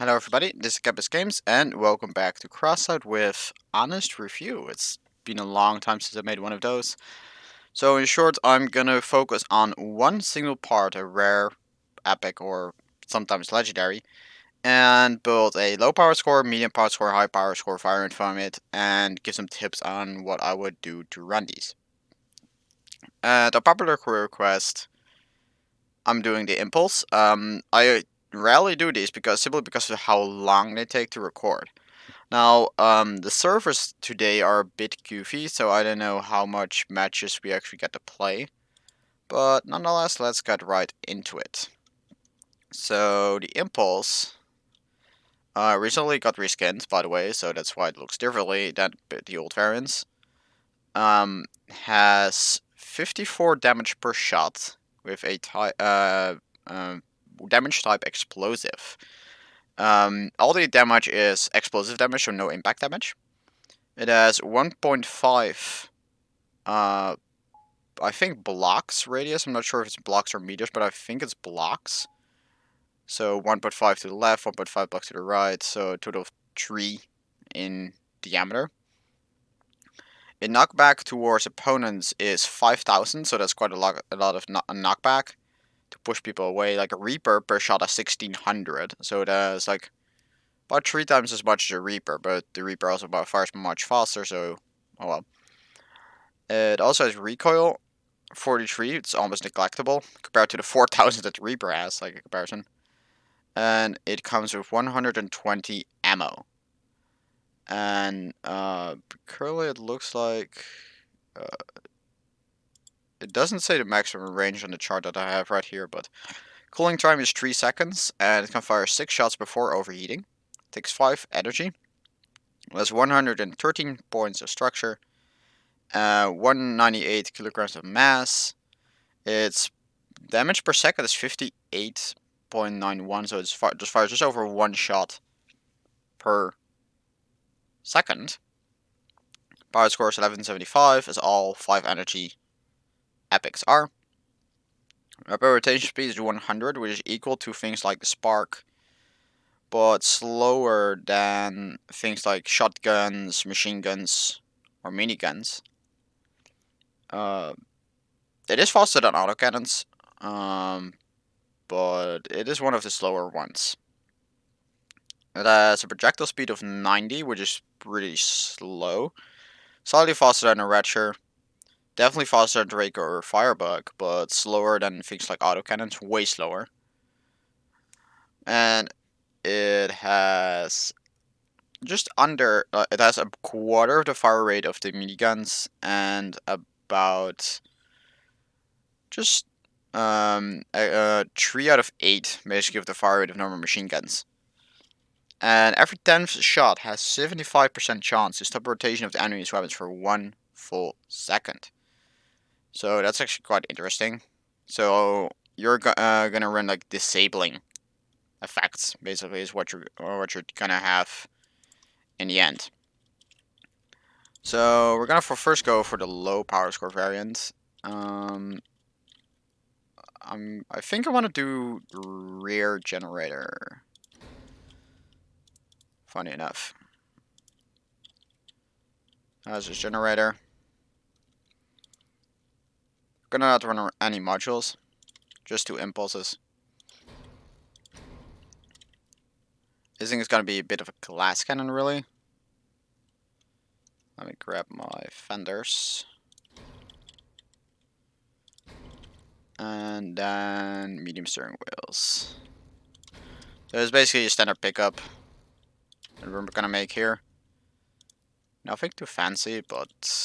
Hello everybody, this is Campus Games, and welcome back to Crossout with Honest Review. It's been a long time since I made one of those. So in short, I'm gonna focus on one single part, a rare, epic, or sometimes legendary, and build a low power score, medium power score, high power score variant from it, and give some tips on what I would do to run these. At a popular request, I'm doing the Impulse. I rarely do these simply because of how long they take to record. Now, the servers today are a bit goofy, so I don't know how much matches we actually get to play. But nonetheless, let's get right into it. So, the Impulse recently got reskinned, by the way, so that's why it looks differently than the old variants. Has 54 damage per shot with a damage type explosive. All the damage is explosive damage, so no impact damage. It has 1.5, I think blocks radius. I'm not sure if it's blocks or meters, but I think it's blocks. So 1.5 to the left, 1.5 blocks to the right, so a total of 3 in diameter. A knockback towards opponents is 5,000, so that's quite a lot of knockback to push people away. Like a Reaper per shot is 1,600, so that's like about 3 times as much as a Reaper, but the Reaper also fires much faster, so oh well. It also has recoil, 43, it's almost neglectable compared to the 4,000 that the Reaper has, like a comparison. And it comes with 120 ammo. And currently it looks like uh, it doesn't say the maximum range on the chart that I have right here, but cooling time is 3 seconds, and it can fire 6 shots before overheating. It takes 5 energy. It has 113 points of structure, 198 kilograms of mass. Its damage per second is 58.91, so it's just fires just over 1 shot per second. Power score is 1175, as all 5 energy epics are. Weapon rotation speed is 100, which is equal to things like the Spark, but slower than things like shotguns, machine guns, or miniguns. It is faster than autocannons, but it is one of the slower ones. It has a projectile speed of 90, which is pretty slow. Slightly faster than a Ratcher. Definitely faster than Drake or Firebug, but slower than things like autocannons. Way slower. And it has just under... it has a quarter of the fire rate of the miniguns and about... just... 3 out of 8 basically of the fire rate of normal machine guns. And every 10th shot has 75% chance to stop rotation of the enemy's weapons for 1 full second. So that's actually quite interesting. So you're gonna run like disabling effects, basically, is what you're gonna have in the end. So we're gonna first go for the low power score variant. I think I want to do rear generator. Funny enough. How's this generator? Gonna not run any modules, just 2 impulses. This thing is gonna be a bit of a glass cannon, really. Let me grab my fenders. And then medium steering wheels. So it's basically a standard pickup that we're gonna make here. Nothing too fancy, but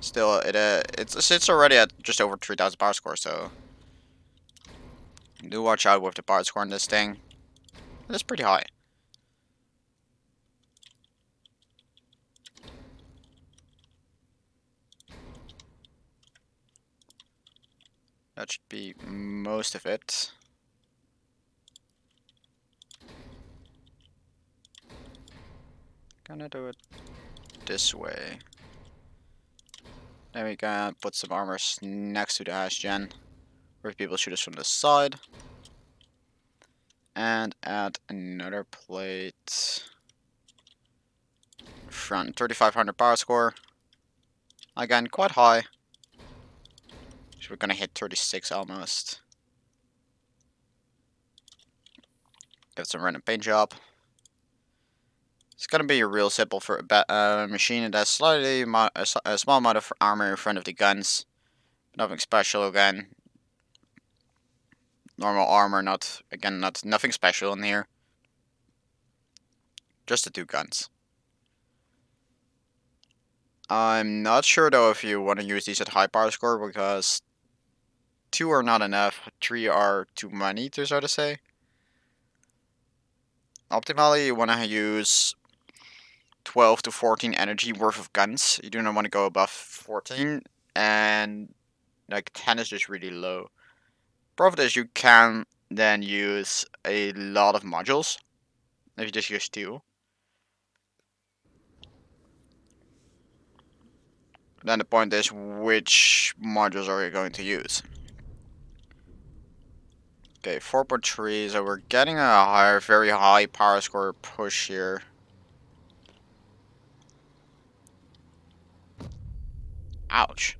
still, it's already at just over 3,000 power score, so do watch out with the power score on this thing. It's pretty high. That should be most of it. Gonna do it this way. Then we can put some armor next to the hash gen, where people shoot us from the side. And add another plate. Front 3500 power score. Again, quite high. So we're gonna hit 36 almost. Give some random paint job. It's gonna be a real simple for a machine that has slightly a small amount of armor in front of the guns. Nothing special again. Normal armor, not nothing special in here. Just the two guns. I'm not sure though if you want to use these at high power score because 2 are not enough, 3 are too many, to so to say. Optimally, you want to use 12 to 14 energy worth of guns. You do not want to go above 14, and like 10 is just really low. Problem is you can then use a lot of modules if you just use 2. Then the point is, which modules are you going to use? Okay, 4.3, so we're getting a very high power score push here. Ouch.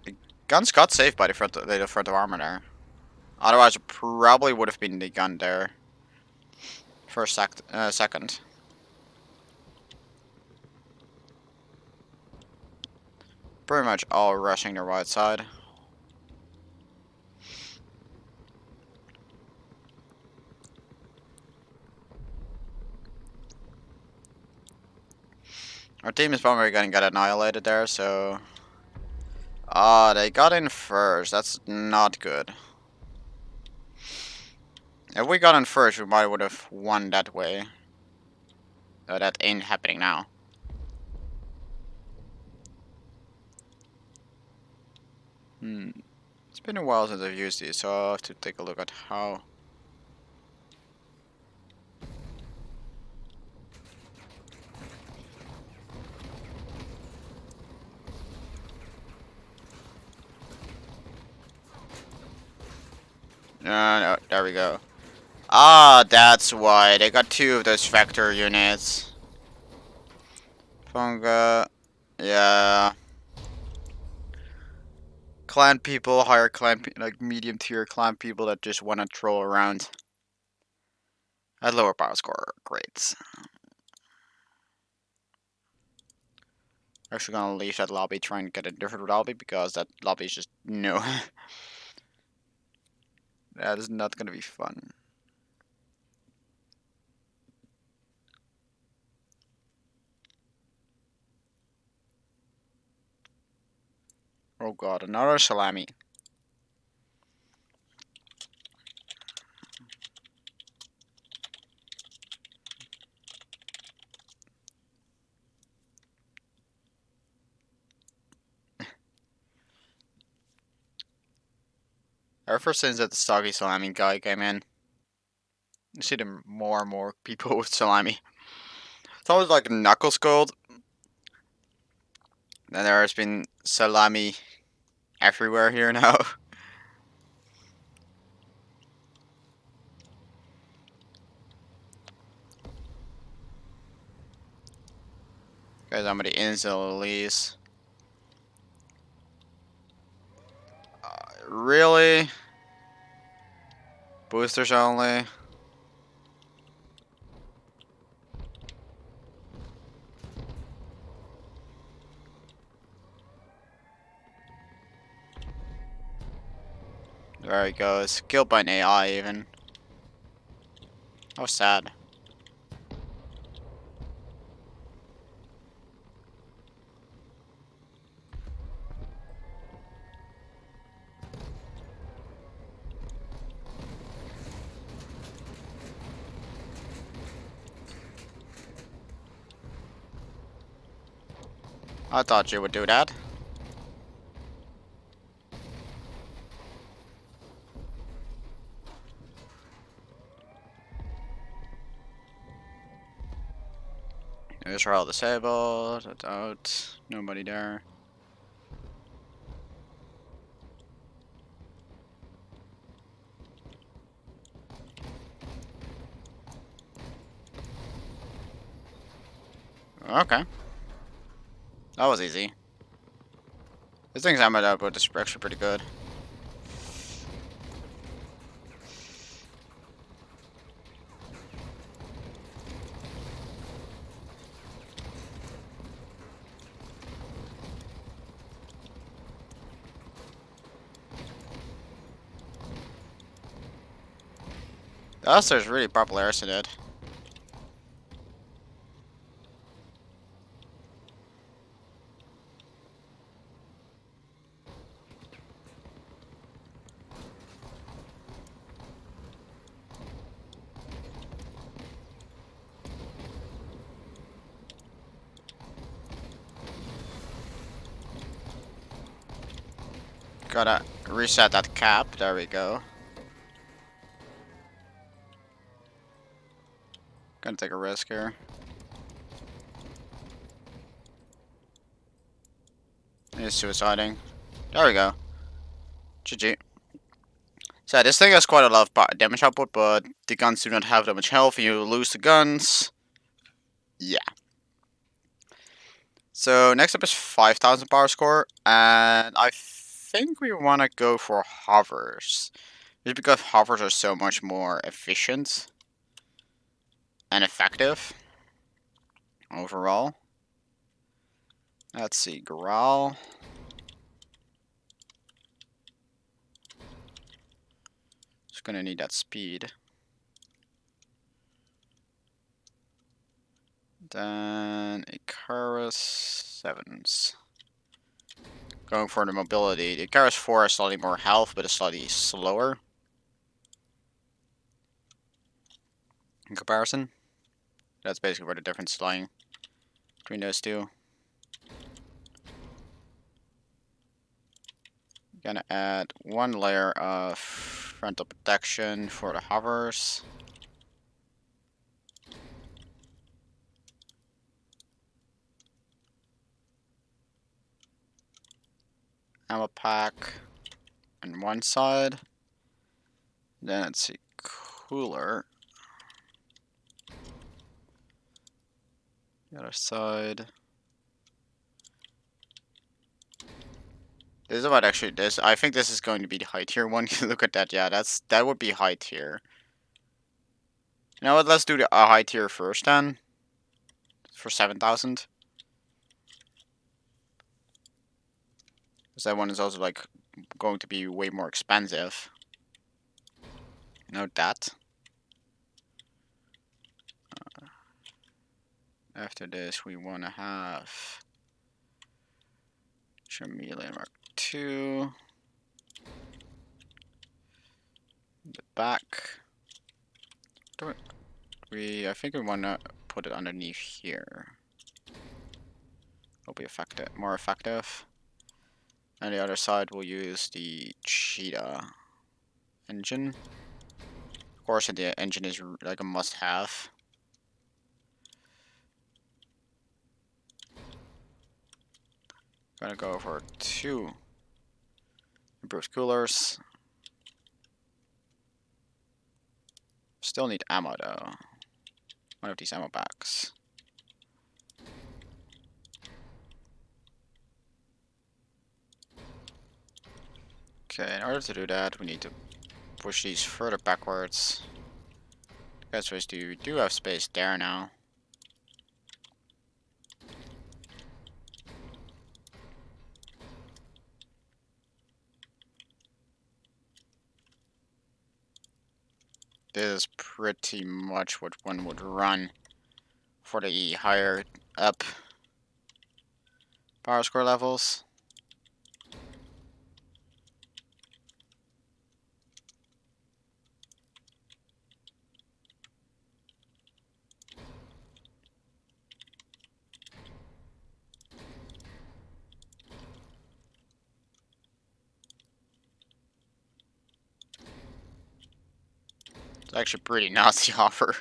The guns got saved by the front of armor there. Otherwise, it probably would have been the gun there. For a second. Pretty much all rushing the right side. Our team is probably gonna get annihilated there, so... Ah, they got in first. That's not good. If we got in first, we might would have won that way. That ain't happening now. It's been a while since I've used these, so I'll have to take a look at how... No, there we go. Ah, that's why. They got 2 of those vector units. Funga. Yeah. Clan people, higher clan, like medium tier clan people that just want to troll around. At lower power score, great. Actually gonna leave that lobby, try and get a different lobby, because that lobby is just, no. That is not gonna be fun. Oh god, another salami. Ever since that stocky salami guy came in, you see them more and more people with salami. It's always like Knuckles Gold. Then there has been salami everywhere here now. Guys, I'm gonna instantly leave. Really? Boosters only? There he goes. Killed by an AI even. How sad. I thought you would do that. Israel disabled. Out. Nobody there. Okay. That was easy. This thing's ammo output is actually pretty good. The Ulster is really popular, isn't it? Gotta reset that cap. There we go. Gonna take a risk here. He's suiciding. There we go. GG. So this thing has quite a lot of damage output, but the guns do not have that much health. You lose the guns. Yeah. So next up is 5,000 power score, and I think we want to go for hovers. Just because hovers are so much more efficient and effective overall. Let's see, growl. Just gonna need that speed. Then Icarus 7s. Going for the mobility. The Icarus 4 has slightly more health, but is slightly slower in comparison. That's basically where the difference is lying between those two. Gonna add one layer of frontal protection for the hovers. Ammo pack on one side. Then let's see, cooler. The other side. This is what actually this. I think this is going to be the high tier one. Look at that. Yeah, that would be high tier. You know what? Let's do the high tier first then. For 7,000. Because that one is also like going to be way more expensive. Note that. After this, we want to have Chameleon Mark II. The back. I think we want to put it underneath here. It'll be effective, more effective. And the other side, we'll use the Cheetah engine. Of course, the engine is like a must-have. Gonna go for 2 improved coolers. Still need ammo though. One of these ammo packs. Okay, in order to do that, we need to push these further backwards. That's what we do have space there now. This is pretty much what one would run for the higher up power score levels. It's actually pretty nasty offer.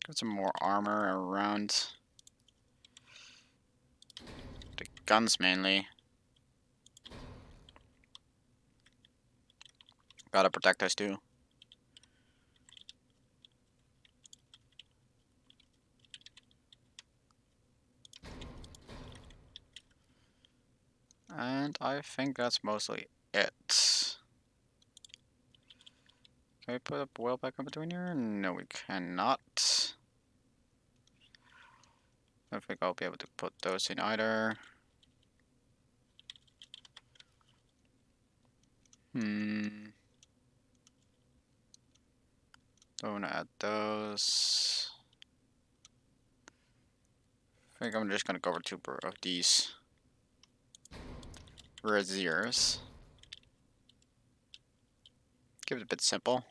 Got some more armor around the guns mainly. Gotta protect us too. And I think that's mostly it. Can we put a wheel back in between here? No, we cannot. I don't think I'll be able to put those in either. Don't want to add those. I think I'm just gonna go over two of these braziers. Keep it a bit simple.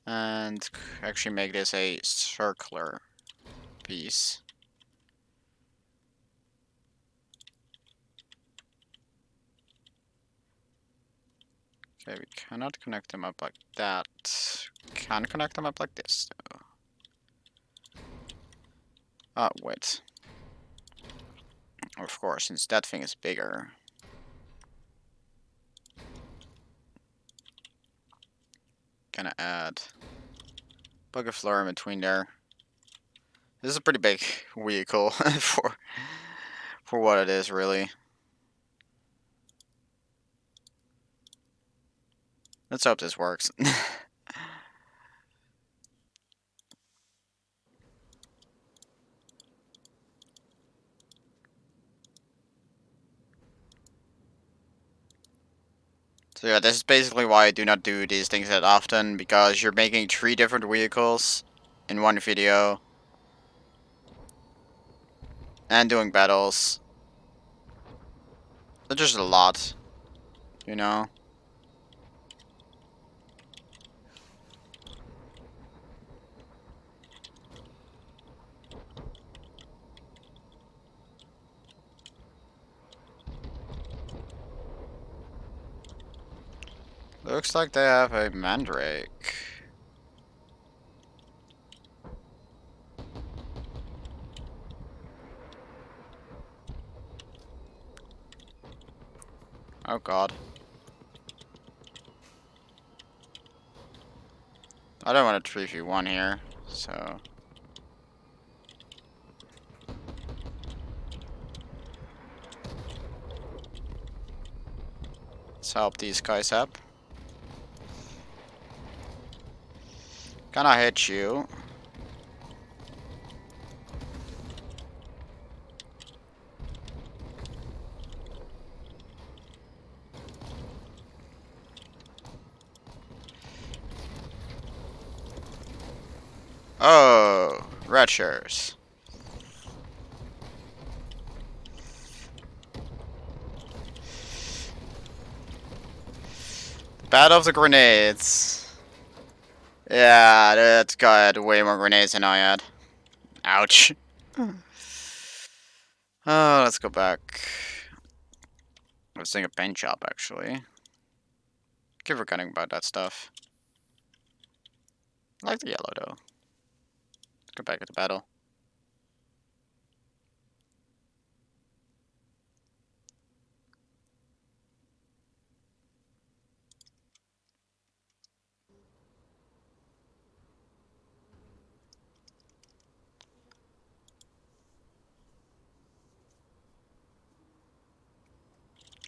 And actually make this a circular piece. Okay, we cannot connect them up like that. Can connect them up like this, though. Ah, wait. Of course, since that thing is bigger. Gonna add bucket floor in between there. This is a pretty big vehicle for what it is, really. Let's hope this works. So yeah, this is basically why I do not do these things that often, because you're making 3 different vehicles in one video. And doing battles. That's just a lot, you know? Looks like they have a mandrake. Oh god. I don't want a 3v1 here, so... let's help these guys up. Can I hit you? Oh, red shirts. Battle of the grenades. Yeah, that guy had way more grenades than I had. Ouch. Oh, let's go back. Let's think of paint shop, actually. Keep forgetting about that stuff. I like the yellow, though. Let's go back to the battle.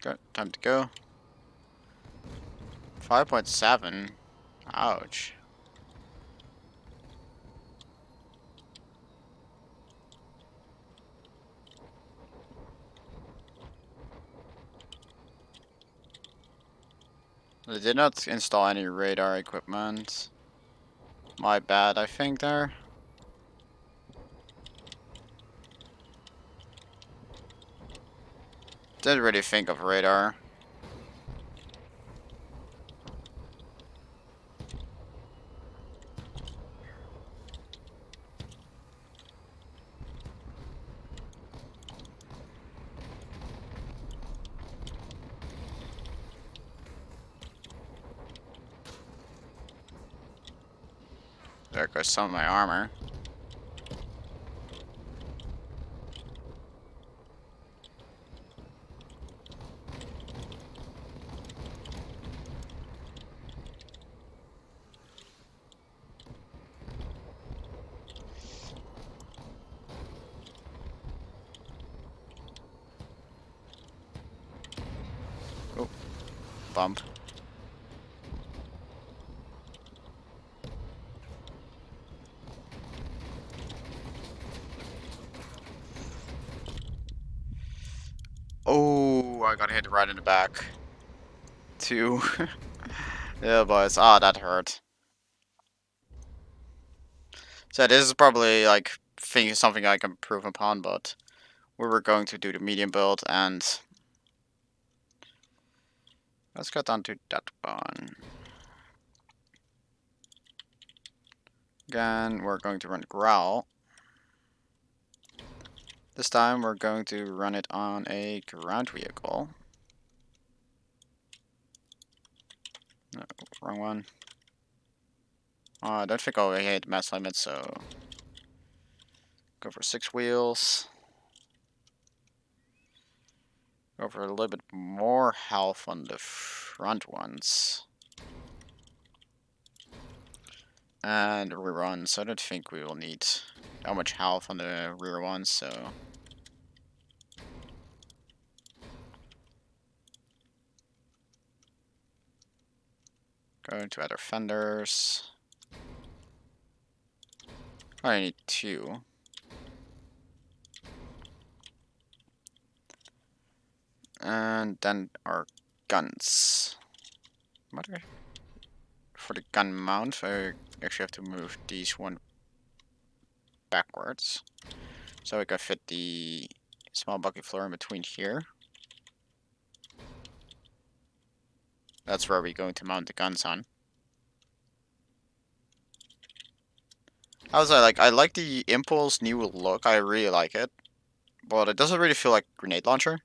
Go, time to go. 5.7. Ouch. They did not install any radar equipment. My bad, I think, there. Didn't really think of radar. There goes some of my armor. bump. Oh, I got hit right in the back. 2. Yeah, boys. Ah, that hurt. So this is probably like something I can improve upon, but we were going to do the medium build, and let's go down to that one. Again, we're going to run Growl. This time we're going to run it on a ground vehicle. No, wrong one. I don't think I'll hit mass limit, so go for 6 wheels. Go for a little bit more health on the front ones. And reruns. I don't think we will need that much health on the rear ones, so going to other fenders. I need 2. And then our guns. For the gun mount, I actually have to move these one backwards. So I can fit the small bucket floor in between here. That's where we're going to mount the guns on. I like the Impulse new look, I really like it. But it doesn't really feel like a grenade launcher.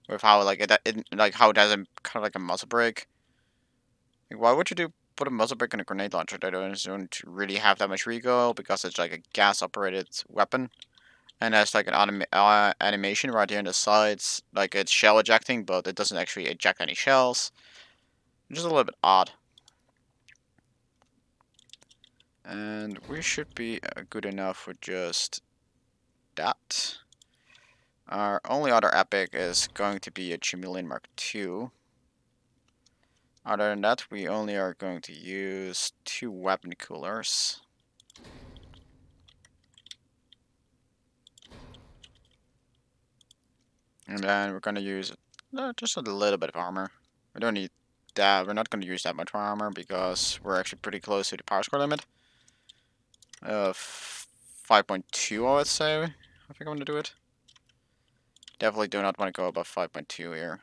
With how like like how it has a kind of like a muzzle brake. Like, why would you put a muzzle brake in a grenade launcher that don't really have that much recoil because it's like a gas operated weapon? And there's like an animation right here on the sides, like it's shell ejecting, but it doesn't actually eject any shells. Which is a little bit odd. And we should be good enough with just that. Our only other epic is going to be a Chameleon Mark II. Other than that, we only are going to use 2 weapon coolers. And then we're going to use just a little bit of armor. We don't need that. We're not going to use that much more armor because we're actually pretty close to the power score limit. 5.2, I would say. I think I'm going to do it. Definitely do not want to go above 5.2 here.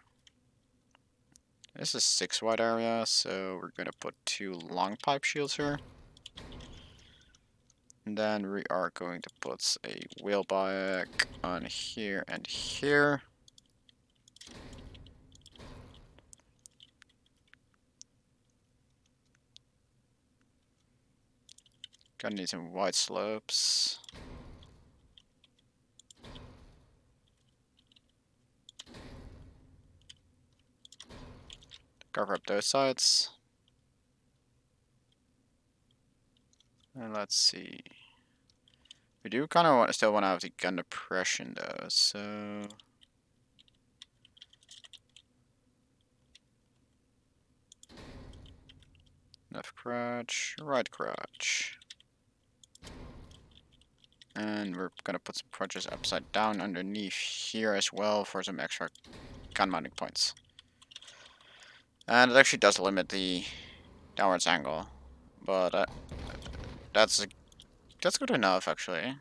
This is 6 wide area, so we're going to put 2 long pipe shields here. And then we are going to put a wheel back on here and here. Gonna need some wide slopes. Cover up those sides. And let's see. We do kind of still want to have the gun depression though, so left crotch, right crotch. And we're gonna put some crutches upside down underneath here as well for some extra gun mounting points. And it actually does limit the downwards angle, but that's good enough actually.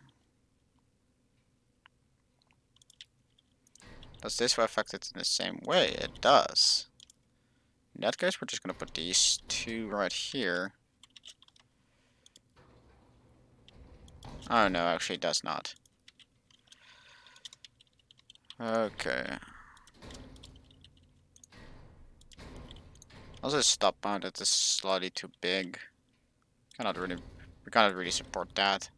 Does this affect it in the same way? It does. In that case, we're just gonna put these 2 right here. Oh no, actually it does not. Okay. Also, stop mount is slightly too big. We cannot really support that.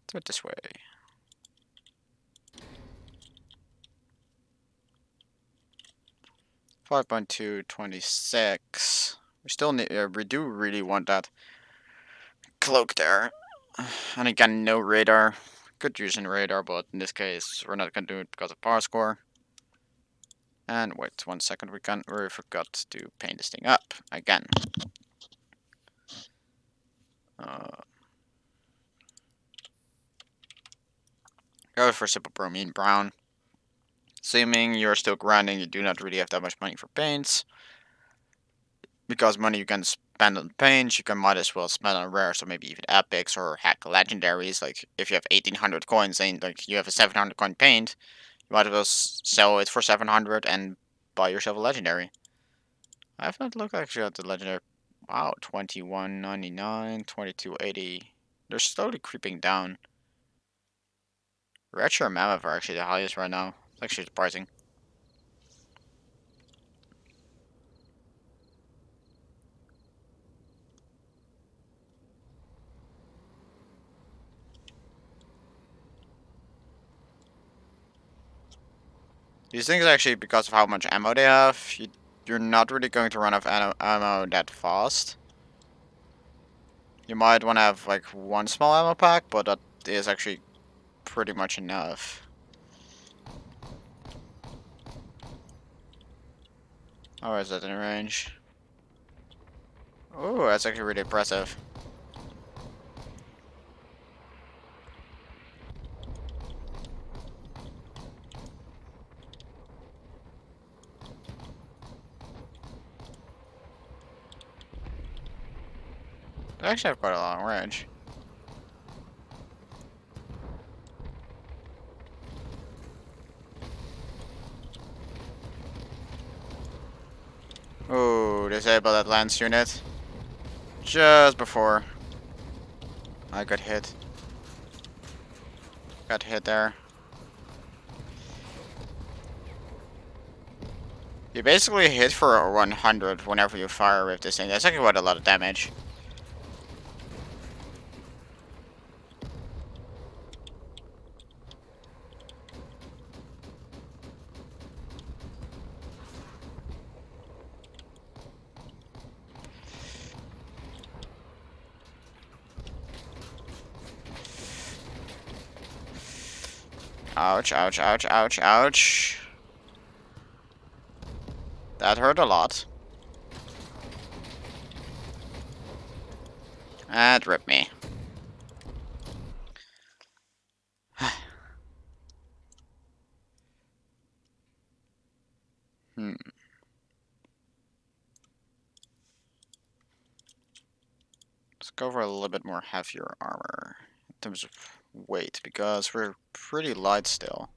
Do it this way. .226. We still need. We do really want that cloak there. And again, no radar. Could use in radar, but in this case, we're not gonna do it because of power score. And wait 1 second, we forgot to paint this thing up again. Go for simple bromine brown. Assuming you're still grinding, you do not really have that much money for paints. Because money you can spend on paints, you can might as well spend on rares or maybe even epics or heck legendaries. Like if you have 1800 coins and like you have a 700 coin paint, you might as well sell it for 700 and buy yourself a legendary. I have not looked actually at the legendary. Wow, 21.99, 22.80. They're slowly creeping down. Retro and Mammoth are actually the highest right now. It's actually surprising. These things actually, because of how much ammo they have, you're not really going to run out of ammo that fast. You might want to have like one small ammo pack, but that is actually pretty much enough. Oh, is that in range? Oh, that's actually really impressive. They actually have quite a long range. Oh, disable that lance unit. Just before I got hit. Got hit there. You basically hit for 100 whenever you fire with this thing. That's actually quite a lot of damage. Ouch, ouch, ouch, ouch, ouch. That hurt a lot. That ripped me. Hmm. Let's go for a little bit more heavier armor in terms of weight, because we're pretty light still.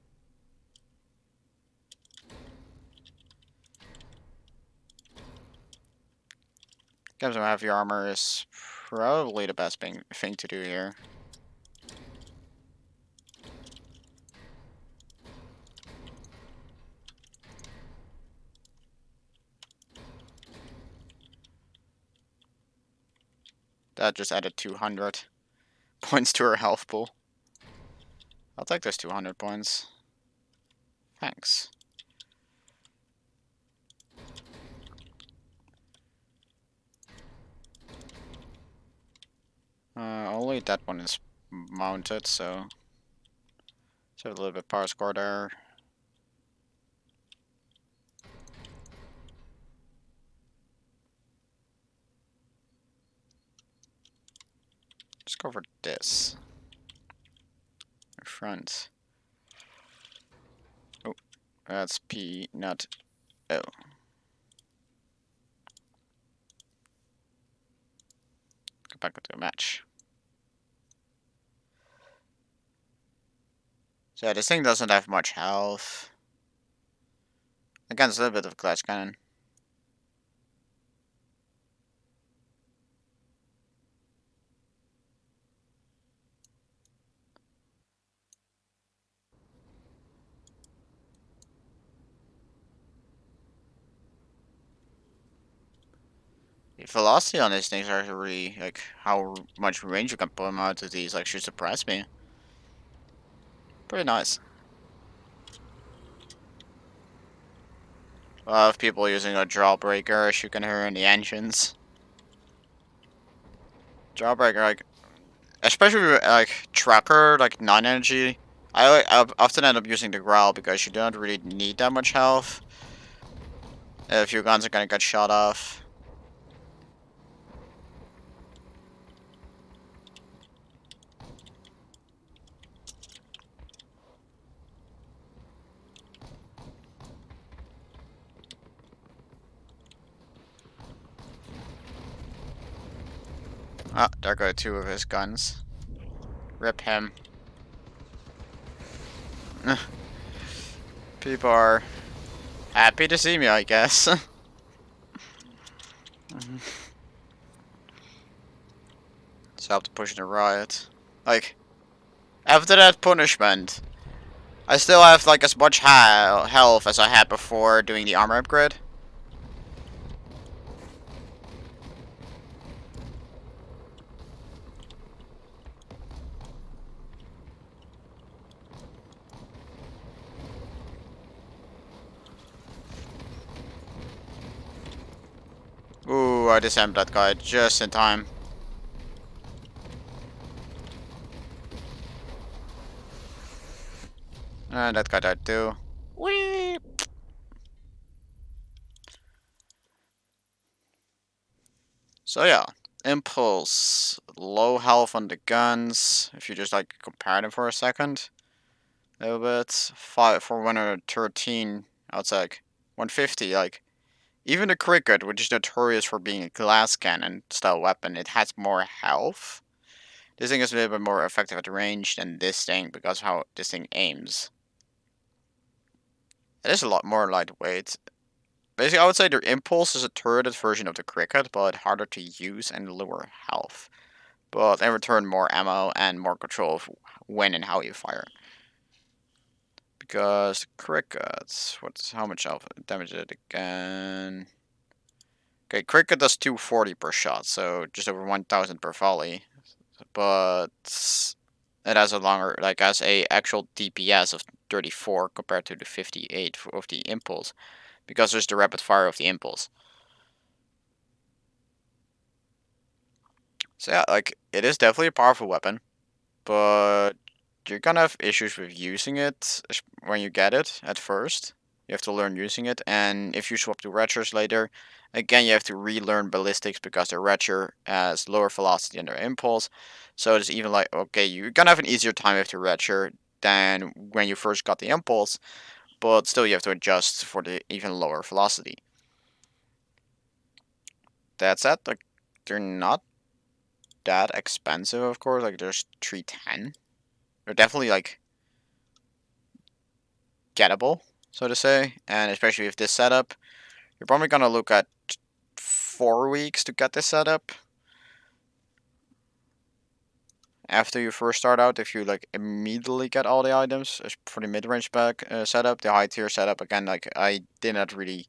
Getting some heavier armor is probably the best thing to do here. That just added 200 points to our health pool. I'll take those 200 points. Thanks. Only that one is mounted, so let's have a little bit power score there. Let's go for this. Front. Oh, that's P, not O. Go back to the match. So yeah, this thing doesn't have much health. Again, it's a little bit of glass cannon. The velocity on these things are really, like, how much range you can put them out of these, like, should surprise me. Pretty nice. A lot of people using a Jawbreaker, as you can hear in the engines. Jawbreaker, like, especially with, like, Tracker, like, non-energy. I often end up using the Growl because you don't really need that much health. A few guns are gonna get shot off. Ah, there go two of his guns. Rip him. People are happy to see me, I guess. So I have to push the riot. Like, after that punishment, I still have like as much health as I had before doing the armor upgrade. Ooh, I disarmed that guy just in time. And that guy died too. Whee! So yeah, impulse, low health on the guns. If you just like compare them for a second, a little bit. 113 outside 150. Like even the cricket, which is notorious for being a glass cannon style weapon, it has more health. This thing is a little bit more effective at range than this thing because how this thing aims. It is a lot more lightweight. Basically, I would say their impulse is a turreted version of the cricket, but harder to use and lower health. But in return, more ammo and more control of when and how you fire. Because cricket, how much damage did it again? Okay, cricket does 240 per shot, so just over 1,000 per volley. But it has a longer, like, has a actual DPS of 34 compared to the 58 of the impulse, because there's the rapid fire of the impulse. So yeah, like, it is definitely a powerful weapon, but you're gonna have issues with using it when you get it at first. You have to learn using it, and if you swap to retchers later, again you have to relearn ballistics because the retcher has lower velocity than their impulse. So it's even like, okay, you're gonna have an easier time with the retcher than when you first got the impulse, but still you have to adjust for the even lower velocity. That's it. Like, they're not that expensive, of course. Like, there's 310. They're definitely like gettable, so to say, and especially with this setup, you're probably gonna look at 4 weeks to get this setup. After you first start out, if you like immediately get all the items for the mid-range spec setup, the high tier setup, again, like I did not really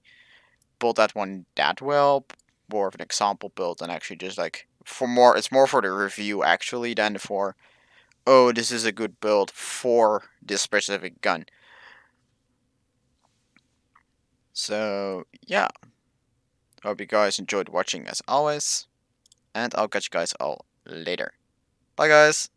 build that one that well, more of an example build and actually just like for more, it's more for the review actually than for, oh, this is a good build for this specific gun. So yeah, hope you guys enjoyed watching as always, and I'll catch you guys all later. Bye guys!